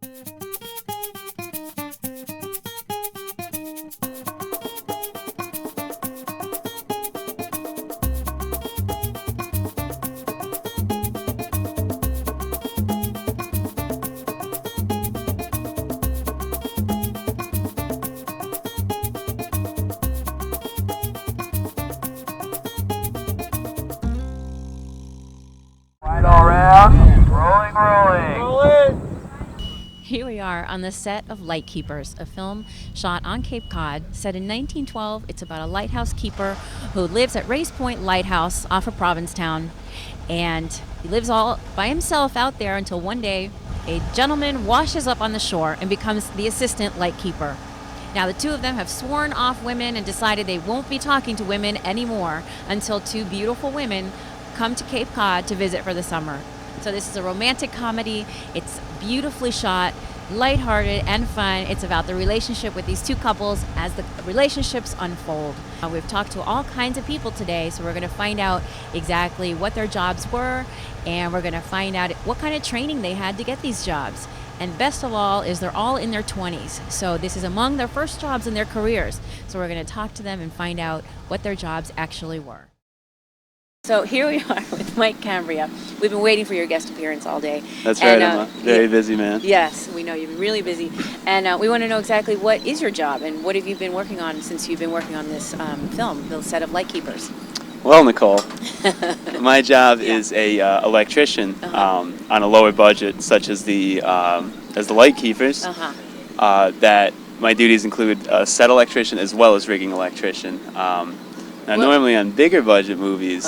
Right all around, rolling. Here we are on the set of Lightkeepers, a film shot on Cape Cod, set in 1912. It's about a lighthouse keeper who lives at Race Point Lighthouse off of Provincetown. And he lives all by himself out there until one day a gentleman washes up on the shore and becomes the assistant lightkeeper. Now, the two of them have sworn off women and decided they won't be talking to women anymore until two beautiful women come to Cape Cod to visit for the summer. So this is a romantic comedy. It's beautifully shot, lighthearted and fun. It's about the relationship with these two couples as the relationships unfold. We've talked to all kinds of people today, so we're going to find out exactly what their jobs were, and we're going to find out what kind of training they had to get these jobs. And best of all is they're all in their 20s. So this is among their first jobs in their careers. So we're going to talk to them and find out what their jobs actually were. So here we are with Mike Cambria. We've been waiting for your guest appearance all day. That's right, I'm a very busy man. Yes, we know you've been really busy. And we want to know exactly what is your job and what have you been working on since you've been working on this film, the set of Lightkeepers? Well, Nicole, my job is a electrician on a lower budget, such as the Lightkeepers. That my duties include a set electrician as well as rigging electrician. Now, normally on bigger budget movies,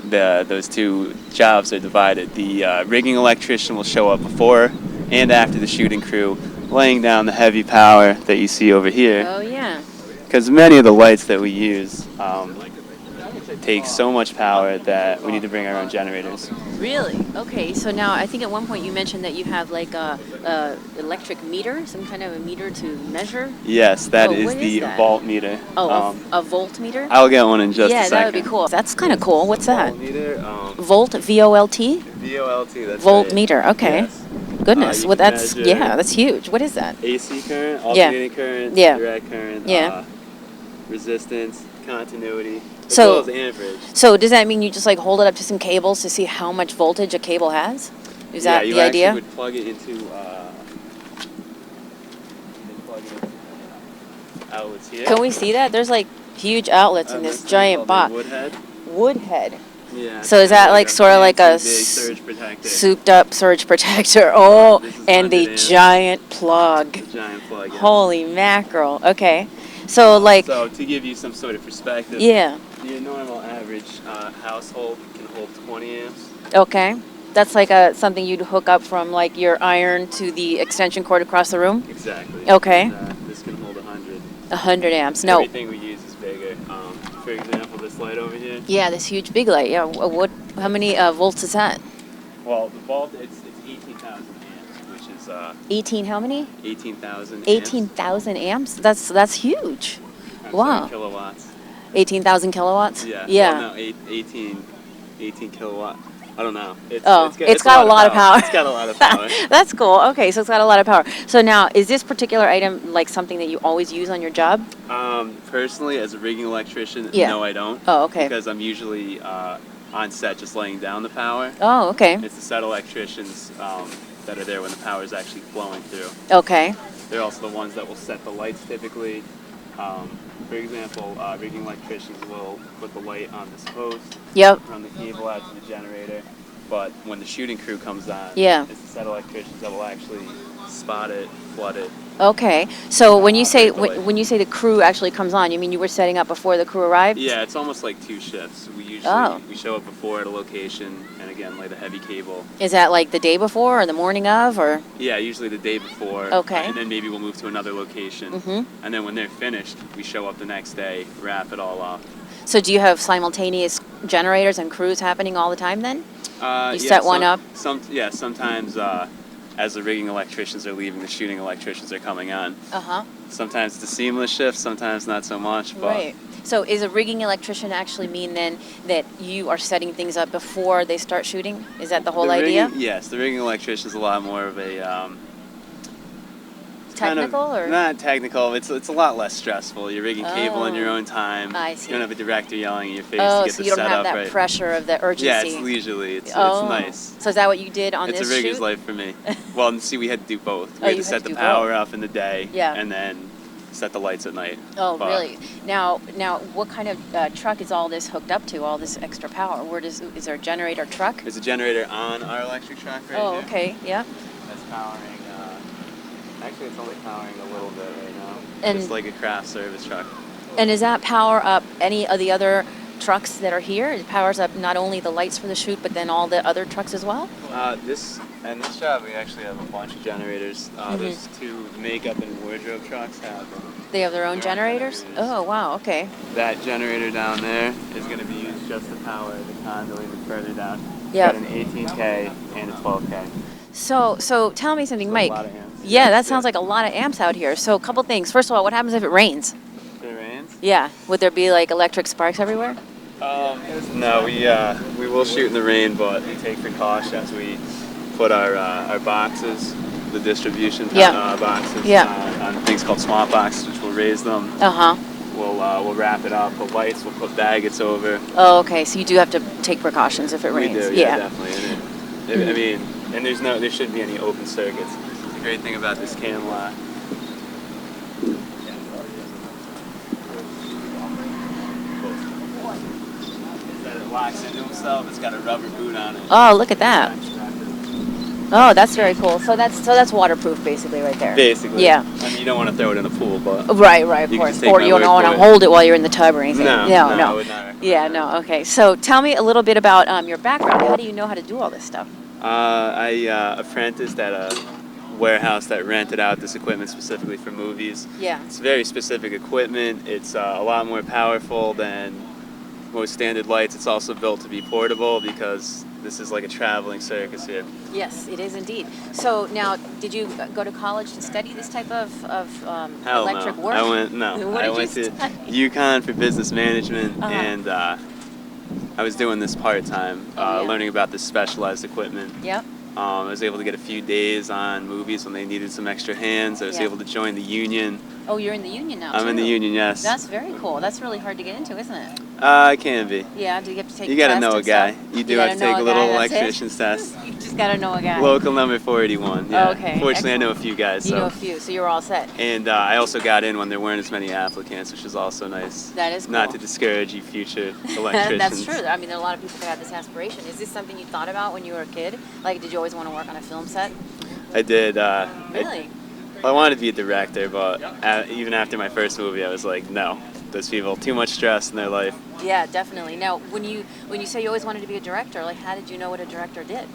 those two jobs are divided. The rigging electrician will show up before and after the shooting crew, laying down the heavy power that you see over here. Oh, yeah. Because many of the lights that we use take so much power that we need to bring our own generators. Really? Okay, so now I think at one point you mentioned that you have like a electric meter, some kind of a meter to measure? Yes, that is the volt meter. Oh, a volt meter? I'll get one in just a second. Yeah, that would be cool. That's kind of cool. What's that? Volt meter? Volt, V-O-L-T? V-O-L-T, that's volt right. meter, okay. Yes. Goodness, well that's, yeah, that's huge. What is that? AC current, alternating current, direct current, resistance, continuity, as well as amperage. So does that mean you just like hold it up to some cables to see how much voltage a cable has? Is that the idea? Yeah, you would plug it into outlets here. Can we see that? There's like huge outlets in this giant box. Woodhead. Yeah. So is that like sort of like a surge protector. Souped up surge protector? Oh, and the giant plug. The giant plug. Yeah. Holy mackerel. Okay. So like. So to give you some sort of perspective. Yeah. Your normal average household can hold 20 amps. Okay. That's like something you'd hook up from like your iron to the extension cord across the room? Exactly. Okay. This can hold 100. 100 amps. No. Everything we use is bigger. For example, this light over here. Yeah, this huge big light. Yeah. How many volts is that? Well, the volt it's 18,000 amps, which is 18 how many? 18,000. 18,000 amps? That's huge. Wow. 7 kilowatts. 18,000 kilowatts? Yeah. Yeah. Well, no, 18 kilowatt. I don't know. It's got a lot of power. It's got a lot of power. That's cool. Okay, so it's got a lot of power. So now, is this particular item like something that you always use on your job? Personally, as a rigging electrician, no, I don't. Oh, okay. Because I'm usually on set just laying down the power. Oh, okay. It's the set electricians that are there when the power is actually flowing through. Okay. They're also the ones that will set the lights typically. For example, rigging electricians will put the light on this post, run the cable out to the generator, but when the shooting crew comes on, it's the set electricians that will actually spot it, flood it. Okay, so when you say the crew actually comes on, you mean you were setting up before the crew arrived? Yeah, it's almost like two shifts. We usually we show up before at a location and again lay the heavy cable. Is that like the day before or the morning of or? Yeah, usually the day before. Okay. And then maybe we'll move to another location. Mm-hmm. And then when they're finished, we show up the next day, wrap it all up. So do you have simultaneous generators and crews happening all the time then? You set one up? Sometimes as the rigging electricians are leaving, the shooting electricians are coming on. Sometimes it's a seamless shift, sometimes not so much. But right. So is a rigging electrician actually mean then that you are setting things up before they start shooting? Is that the whole idea? Yes, the rigging electrician is a lot more of technical or not technical. It's a lot less stressful. You're rigging cable in your own time. I see. You don't have a director yelling in your face Oh, to get so the you don't setup have that right. pressure of the urgency. Yeah, it's leisurely. It's Oh. nice. So is that what you did on It's this a rigger's shoot? life for me. Well, see, we had to do both. Oh, We had you to had set to the do power both. up in the day, Yeah. and then set the lights at night. Oh, But really? Now, what kind of truck is all this hooked up to? All this extra power? Is there a generator truck? There's a generator on our electric truck right Oh, here. okay, yeah. That's powering. Actually, it's only powering a little bit right now. And- It's like a craft service truck. And does that power up any of the other trucks that are here? It powers up not only the lights for the shoot, but then all the other trucks as well? This job, we actually have a bunch of generators. Mm-hmm. There's two makeup and wardrobe trucks have They have their own Their own generators? generators. Oh, wow, okay. that generator down there is going to be used just to power the condo even further down. Yep. Got an 18K and a 12K. So tell me something, So Mike. A lot of amps. Yeah, that sounds like a lot of amps out here. So a couple things. First of all, what happens if it rains? If it rains? Yeah. Would there be like electric sparks everywhere? No, we will shoot in the rain, but we take precautions. We put our boxes, the distribution Yeah. boxes, Yeah. on things called swamp boxes, which will raise them. Uh-huh. We'll wrap it up. Put lights. We'll put baggets over. Oh, okay. So you do have to take precautions if it rains. We do, yeah, definitely. I mean, and there shouldn't be any open circuits. The great thing about this cam lock. Is that it locks into himself. It's got a rubber boot on it. Oh, look at that. Oh, that's very cool. So that's waterproof basically right there. Basically. Yeah. I mean, you don't want to throw it in a pool, but. Right, of You can course. just take Or my you don't word want for to it. hold it while you're in the tub or anything. No, I would not recommend Yeah, that. no. Okay. So tell me a little bit about your background. How do you know how to do all this stuff? I apprenticed at a warehouse that rented out this equipment specifically for movies. Yeah. It's very specific equipment. It's a lot more powerful than most standard lights. It's also built to be portable because this is like a traveling circus here. Yes, it is indeed. So now, did you go to college to study this type of Hell electric no. work? I What went did you to study? UConn for business management, Uh-huh. and I was doing this part-time, Oh, yeah. learning about this specialized equipment. Yep. I was able to get a few days on movies when they needed some extra hands. I was Yeah. able to join the union. Oh, you're in the union now. I'm in too. the union, yes. That's very cool. That's really hard to get into, isn't it? It can be. Yeah. Do you have to take? You gotta tests know a and guy. stuff? You do gotta have to know take a guy, little that's it? electrician's test. You just gotta know a guy. Local number 481. Yeah. Oh, okay, Fortunately, I know a excellent. few guys. You So. know a few, so you're all set. And I also got in when there weren't as many applicants, which is also nice. That is cool. Not to discourage you future electricians. That's true. I mean, there are a lot of people that have this aspiration. Is this something you thought about when you were a kid? Like, did you always want to work on a film set? I did. Really? I wanted to be a director, but even after my first movie, I was like, no, those people, too much stress in their life. Yeah, definitely. Now, when you say you always wanted to be a director, like, how did you know what a director did?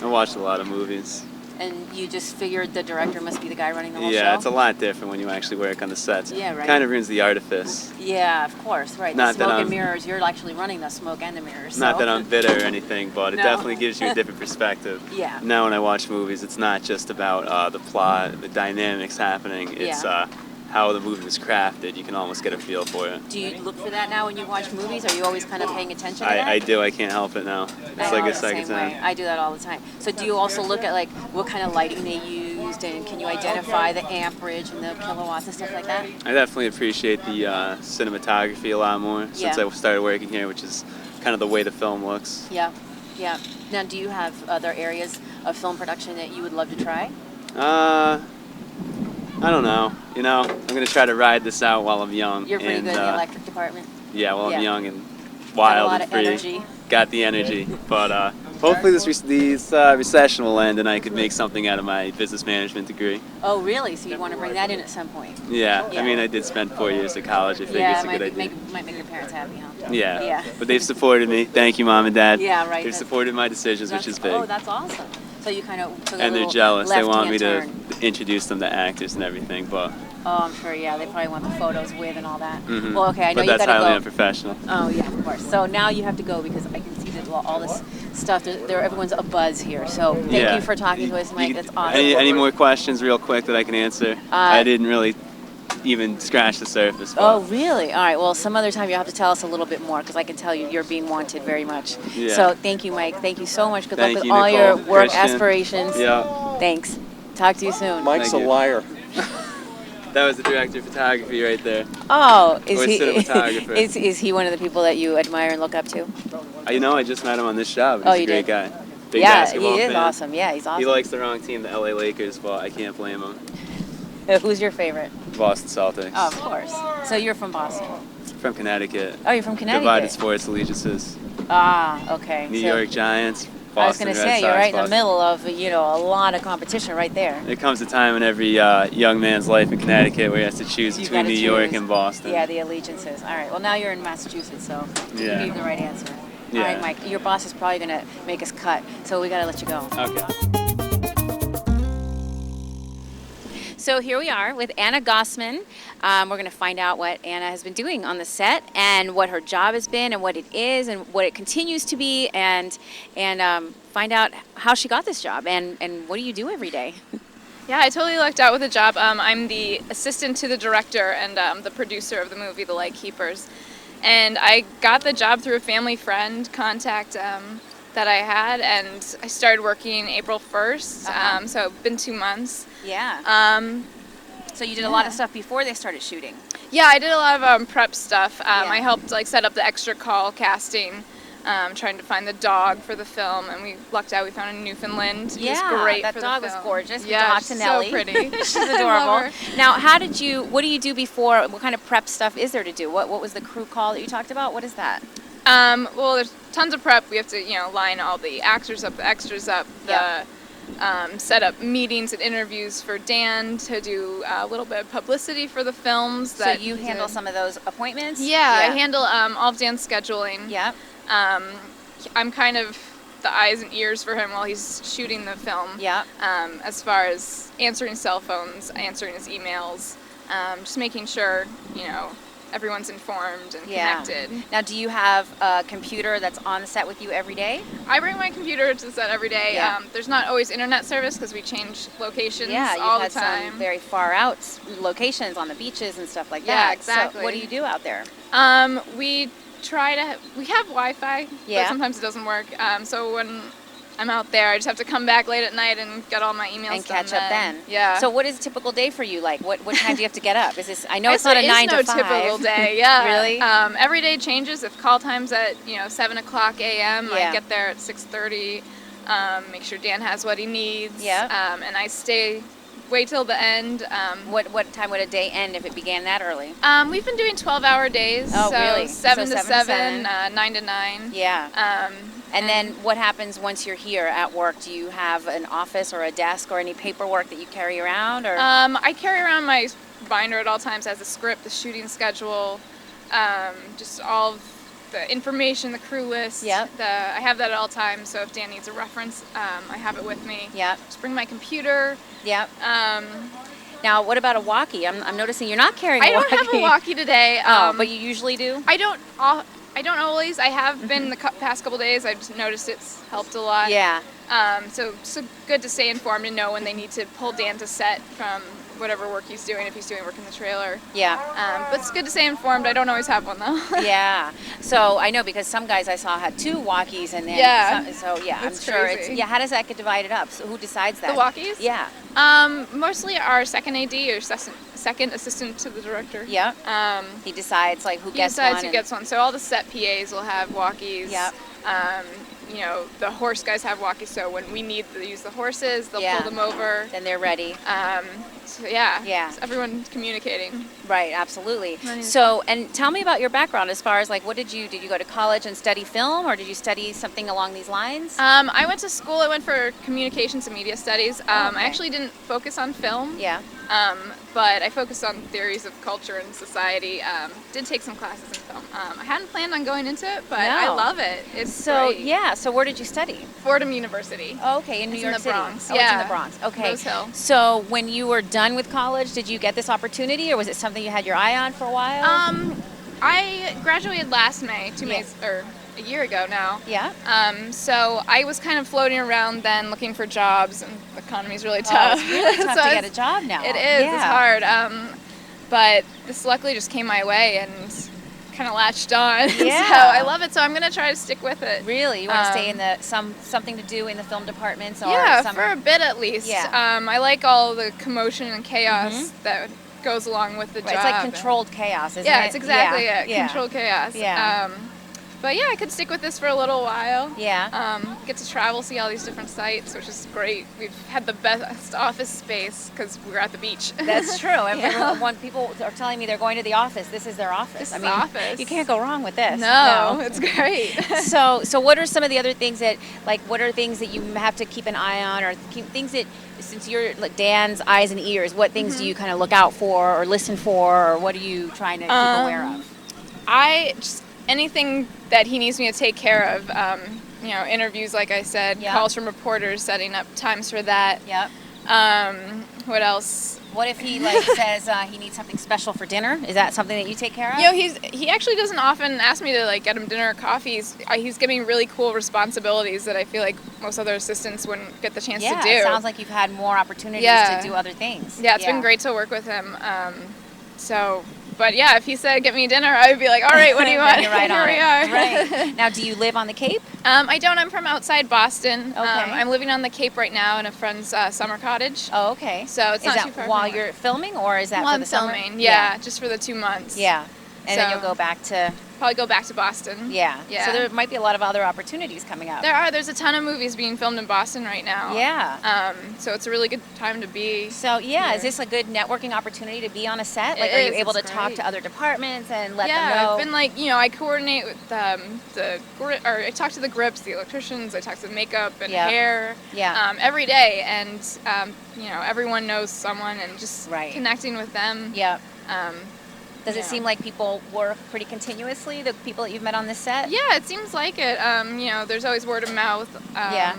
I watched a lot of movies. And you just figured the director must be the guy running the whole show? Yeah, it's a lot different when you actually work on the sets. Yeah, right. Kind of ruins the artifice. Yeah, of course, right. Not The that smoke and I'm- mirrors, you're actually running the smoke and the mirrors. Not so. that I'm bitter or anything, but it No. definitely gives you a different perspective. Yeah. Now when I watch movies, it's not just about the plot, the dynamics happening. It's Yeah. how the movie was crafted. You can almost get a feel for it. Do you look for that now when you watch movies? Are you always kind of paying attention to that? I do. I can't help it now. It's like I a the second same time. way. I do that all the time. So do you also look at like what kind of lighting they used, and can you identify the amperage and the kilowatts and stuff like that? I definitely appreciate the cinematography a lot more since Yeah. I started working here, which is kind of the way the film looks. Yeah, yeah. Now, do you have other areas of film production that you would love to try? I don't know. You know, I'm gonna try to ride this out while I'm young. You're pretty and, good in the electric department. Yeah, while Yeah. I'm young and wild lot and of free. energy. Got the energy, but hopefully this recession will end and I could make something out of my business management degree. Oh, really? So you want to bring that in at some point? Yeah, Yeah. I mean, I did spend 4 years at college. I figured Yeah, it's it a might, good idea. might make your parents happy, huh? Yeah. Yeah. But they've supported me. Thank you, Mom and Dad. Yeah, right. They've That's- supported my decisions, which is big. Oh, that's awesome. So you kind of took a And they're little jealous. They want me left-hand to turn. introduce them to actors and everything, but Oh, I'm sure. Yeah, they probably want the photos with and all that. mhm. Well, okay, I know but you that's gotta highly go. unprofessional. Oh yeah, of course. So now you have to go because I can see that all this stuff. Everyone's a buzz here. So thank Yeah. you for talking to us, Mike. That's awesome. Any more questions, real quick, that I can answer? I didn't really even scratch the surface. But Oh, really? All right. Well, some other time you'll have to tell us a little bit more because I can tell you're being wanted very much. Yeah. So thank you, Mike. Thank you so much. Good Thank luck with you, all your Nicole, work Christian. aspirations. Yeah. Thanks. Talk to you soon. Mike's Thank a you. liar. That was the director of photography right there. Oh, Or cinematographer. is he one of the people that you admire and look up to? I just met him on this job. Oh, He's a you great did? guy. Big Yeah, basketball he is fan. awesome. Yeah, he's awesome. He likes the wrong team, the LA Lakers, but I can't blame him. Who's your favorite? Boston Celtics. Oh, of course. So you're from Boston. From Connecticut. Oh, you're from Connecticut. Divided sports allegiances. Ah, okay. New So York Giants, Boston I was going to Red say, Sox, you're right in the Boston. middle of, a lot of competition right there. There comes a time in every young man's life in Connecticut where he has to choose You between gotta New York choose. and Boston. Yeah, the allegiances. All right. Well, now you're in Massachusetts, so you Yeah. gave the right answer. Yeah. All right, Mike. Your boss is probably going to make us cut, so we got to let you go. Okay. So here we are with Anna Gossman. We're going to find out what Anna has been doing on the set and what her job has been and what it is and what it continues to be and find out how she got this job and what do you do every day? Yeah, I totally lucked out with the job. I'm the assistant to the director and the producer of the movie, The Lightkeepers. And I got the job through a family friend contact that I had, and I started working April 1st, so it's been 2 months. Yeah. So you did a lot of stuff before they started shooting. Yeah, I did a lot of prep stuff. Yeah. I helped set up the extra call casting, trying to find the dog for the film, and we lucked out. We found a Newfoundland. He was great that for dog the was film. gorgeous. We Yeah, talked to she's Nellie. so pretty. She's I adorable. love her. Now, what do you do before? What kind of prep stuff is there to do? What was the crew call that you talked about? What is that? Well, there's tons of prep. We have to, line all the actors up, the extras up, set up meetings and interviews for Dan to do a little bit of publicity for the films. So you handle some of those appointments? Yeah, I handle all of Dan's scheduling. Yep. I'm kind of the eyes and ears for him while he's shooting the film. Yep. As far as answering cell phones, answering his emails, just making sure, everyone's informed and connected. Now, do you have a computer that's on the set with you every day? I bring my computer to the set every day. Yeah. There's not always internet service because we change locations Yeah, all you've the had time. some very far out locations on the beaches and stuff like Yeah, that. exactly. So what do you do out there? We have Wi-Fi, Yeah. but sometimes it doesn't work. So when I'm out there, I just have to come back late at night and get all my emails And done catch up then. Yeah. So what is a typical day for you like? What time do you have to get up? Is this? I know it's not a 9 to 5. It's no typical day. Yeah. Really? Every day changes. If call time's at 7:00 a.m., Yeah. I get there at 6:30. Make sure Dan has what he needs. Yeah. And I wait till the end. What time would a day end if it began that early? We've been doing 12-hour days. Oh, so really? 7 So to 7 to 7, 7. 9 to 9. Yeah. And then what happens once you're here at work? Do you have an office or a desk or any paperwork that you carry around? Or I carry around my binder at all times as a script, the shooting schedule, just all of the information, the crew list. Yep. I have that at all times, so if Dan needs a reference, I have it with me. Yep. Just bring my computer. Yep. Now, what about a walkie? I'm noticing you're not carrying a I walkie. don't have a walkie today. But you usually do? I don't always. I have been the past couple days. I've just noticed it's helped a lot. Yeah. So good to stay informed and know when they need to pull Dan to set from whatever work he's doing, if he's doing work in the trailer. Yeah. But it's good to stay informed. I don't always have one though. Yeah. So I know because some guys I saw had 2 walkies and then Yeah. so yeah, It's I'm sure crazy. it's how does that get divided up? So who decides that? The walkies? Yeah. Mostly our second AD or second assistant to the director. Yeah. Um, He decides like who he gets decides one. who and- gets one. So all the set PAs will have walkies. Yep. The horse guys have walkies, so when we need to use the horses, they'll Yeah. pull them over. Then they're ready. So yeah. Yeah. So everyone communicating. Right, absolutely. Right. So, and tell me about your background as far as like, did you go to college and study film or did you study something along these lines? I went to school. I went for communications and media studies. Okay. I actually didn't focus on film. Yeah. But I focused on theories of culture and society. Did take some classes in film. I hadn't planned on going into it, but I No. love it. It's So, great. yeah, so where did you study? Fordham University. Oh, okay, in New It's York in the City. Bronx. Oh, it's in Yeah. the Bronx. Okay. Rose Hill. So, when you were done with college, did you get this opportunity or was it something you had your eye on for a while? I graduated last May, Yeah. a year ago now. Yeah. So I was kind of floating around then looking for jobs, and the economy's really Oh, tough. it's really tough So to get a job now. It is. Yeah. It's hard. But this luckily just came my way and kind of latched on. Yeah. So I love it. So I'm gonna try to stick with it. Really? You want to stay in something to do in the film departments or Yeah, some for a bit at least. Yeah. I like all the commotion and chaos that goes along with the Right, job. it's like controlled chaos, isn't it? Yeah, it's exactly it. Yeah. Controlled chaos. Yeah. But yeah, I could stick with this for a little while. Yeah. Get to travel, see all these different sites, which is great. We've had the best office space because we're at the beach. That's true. Yeah. When people are telling me they're going to the office, this is their office. This I is mean, the office. you can't go wrong with this. No, it's great. So what are some of the other things that, like, what are things that you have to keep an eye on, or things that, since you're like Dan's eyes and ears, what things do you kind of look out for or listen for, or what are you trying to keep aware of? Anything that he needs me to take care of, interviews, like I said, Yeah. calls from reporters, setting up times for that. Yep. What else? What if he says he needs something special for dinner? Is that something that you take care of? He actually doesn't often ask me to get him dinner or coffee. He's giving really cool responsibilities that I feel like most other assistants wouldn't get the chance to do. It sounds like you've had more opportunities Yeah. to do other things. Yeah, it's been great to work with him. But yeah, if he said get me dinner, I would be like, all right, what do you want? You're right Here on we it. are. Right. Now, do you live on the Cape? I don't. I'm from outside Boston. Okay. I'm living on the Cape right now in a friend's summer cottage. Oh, okay. So it's is not that too far while from you're filming, or is that While for I'm the summer? filming, yeah, just for the 2 months. Yeah. And then So- you'll go back to... Probably go back to Boston. Yeah. Yeah. So there might be a lot of other opportunities coming up. There's a ton of movies being filmed in Boston right now. Yeah. So it's a really good time to be. So, yeah, here. is this a good networking opportunity to be on a set? It Like, are you is, able to it's talk great. to other departments and let Yeah, them know? I've been I coordinate with I talk to the grips, the electricians, I talk to makeup and Yeah. hair. Yeah. Every day, and everyone knows someone, and just Right. connecting with them. Yeah. Does it Yeah. seem like people work pretty continuously, the people that you've met on this set? Yeah, it seems like it. There's always word of mouth. Yeah.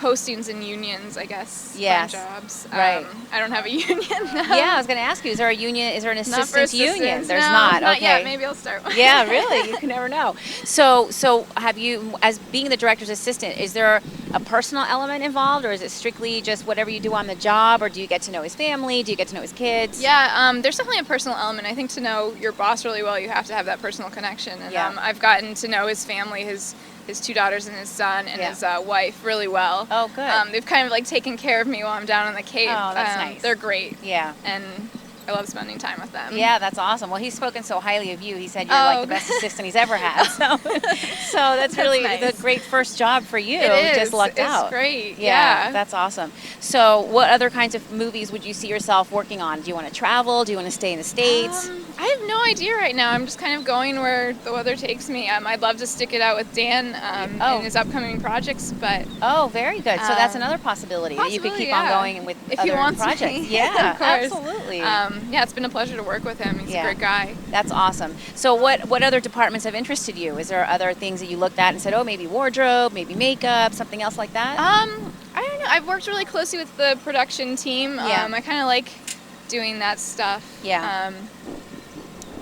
Postings in unions, I guess. Yes. For jobs. Right. I don't have a union now. Yeah, I was going to ask you, is there a union, is there an Not for assistants union? assistants. There's No, not. Not Okay. yet. Maybe I'll start one. Yeah, really. You can never know. So have you, as being the director's assistant, is there a personal element involved, or is it strictly just whatever you do on the job, or do you get to know his family? Do you get to know his kids? Yeah, there's definitely a personal element. I think to know your boss really well, you have to have that personal connection. And Yeah. I've gotten to know his family, his 2 daughters and his son and Yeah. his wife really well. Oh, good. They've kind of taken care of me while I'm down on the Cape. Oh, that's nice. They're great, Yeah. and I love spending time with them. Yeah, that's awesome. Well, he's spoken so highly of you. He said you're Oh, like the best assistant he's ever had. So that's really nice. the great first job for you. It is. Just lucked It's out. great. Yeah, Yeah. that's awesome. So what other kinds of movies would you see yourself working on? Do you want to travel? Do you want to stay in the States? I have no idea right now. I'm just kind of going where the weather takes me. I'd love to stick it out with Dan Oh. in his upcoming projects, but Oh, very good. So that's Um, another possibility that you could keep yeah. on going with If other he wants projects. me. Yeah, Of course. absolutely. Yeah, it's been a pleasure to work with him. He's Yeah. a great guy. That's awesome. So what other departments have interested you? Is there other things that you looked at and said, oh, maybe wardrobe, maybe makeup, something else like that? I don't know. I've worked really closely with the production team. Yeah. I kind of like doing that stuff. Yeah.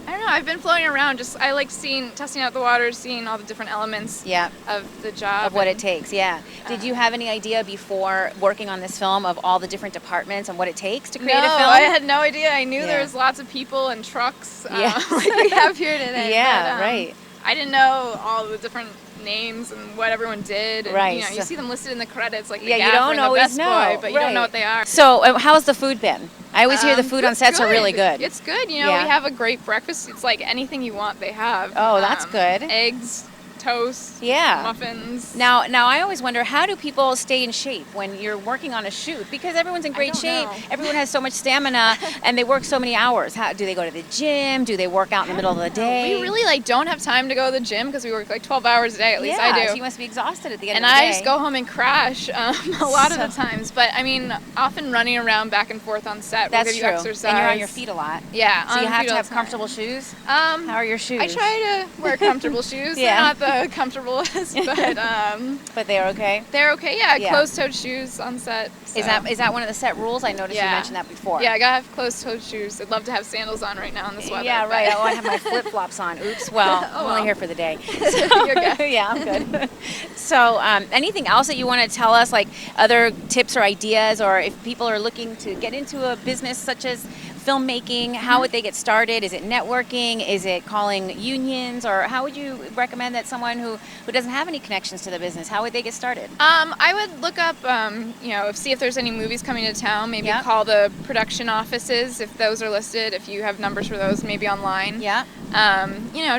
I don't know. I've been floating around. I like testing out the waters, seeing all the different elements Yeah. of the job. Of what it and- takes, yeah. Did you have any idea before working on this film of all the different departments and what it takes to create No, a film? I had no idea. I knew Yeah. there was lots of people and trucks Yes. like we have here today. Yeah, but, right. I didn't know all the different names and what everyone did. And, Right, You so- see them listed in the credits, like the Yeah, you gaffer don't and the always best know, boy, but you right. don't know what they are. So how's the food been? I always hear the food on It's sets are really good. It's good. Yeah. We have a great breakfast. It's like anything you want, they have. Oh, that's good. Eggs, toast, Yeah. muffins. Now I always wonder, how do people stay in shape when you're working on a shoot? Because everyone's in great don't shape. know. Everyone has so much stamina, and they work so many hours. How do they go to the gym? Do they work out in the middle of the day? We really don't have time to go to the gym because we work 12 hours a day. At least yeah, I do. So you must be exhausted at the end And of the day. I just go home and crash a lot of So- the times. But I mean, often running around back and forth on set will That's give true. you exercise. And you're on your feet a lot. Yeah. So you on have feet to all have the time. comfortable shoes. How are your shoes? I try to wear comfortable shoes. Yeah. They're not the comfortablest, But they're okay. they're okay. Yeah, Yeah. closed-toed shoes on set. Is that one of the set rules? I noticed you Yeah. mentioned that before. Yeah, I gotta have closed-toed shoes. I'd love to have sandals on right now in this weather. Yeah, but- right. I want to have my flip flops on. Oops. Well, I'm only well. here for the day. You're good. Yeah, I'm good. So, anything else that you want to tell us, like other tips or ideas, or if people are looking to get into a business such as filmmaking, how would they get started? Is it networking? Is it calling unions? Or how would you recommend that someone who doesn't have any connections to the business, how would they get started? I would look up, see if there's any movies coming to town. Maybe call the production offices if those are listed. If you have numbers for those, maybe online. Yeah.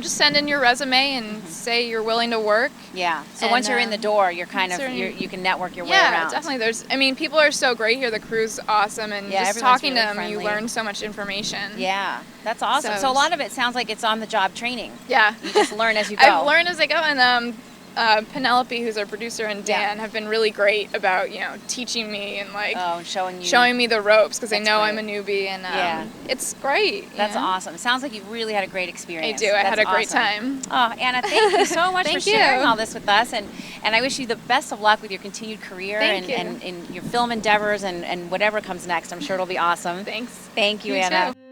Just send in your resume and say you're willing to work. Yeah. So once you're in the door, you're you can network your way around. Yeah, definitely. People are so great here. The crew's awesome, and just talking to them, friendly. You learn so much information. Yeah, that's awesome. So a lot of it sounds like it's on the job training. Yeah. You just learn as you go. I've learned as I go, and Penelope, who's our producer, and Dan have been really great about teaching me and showing me the ropes, because they know I'm a newbie, and it's great. That's awesome. It sounds like you really had a great experience. I do. I had a great time. Oh, Anna, thank you so much for sharing all this with us, and I wish you the best of luck with your continued career and your film endeavors and whatever comes next. I'm sure it'll be awesome. Thanks. Thank you, You Anna. too.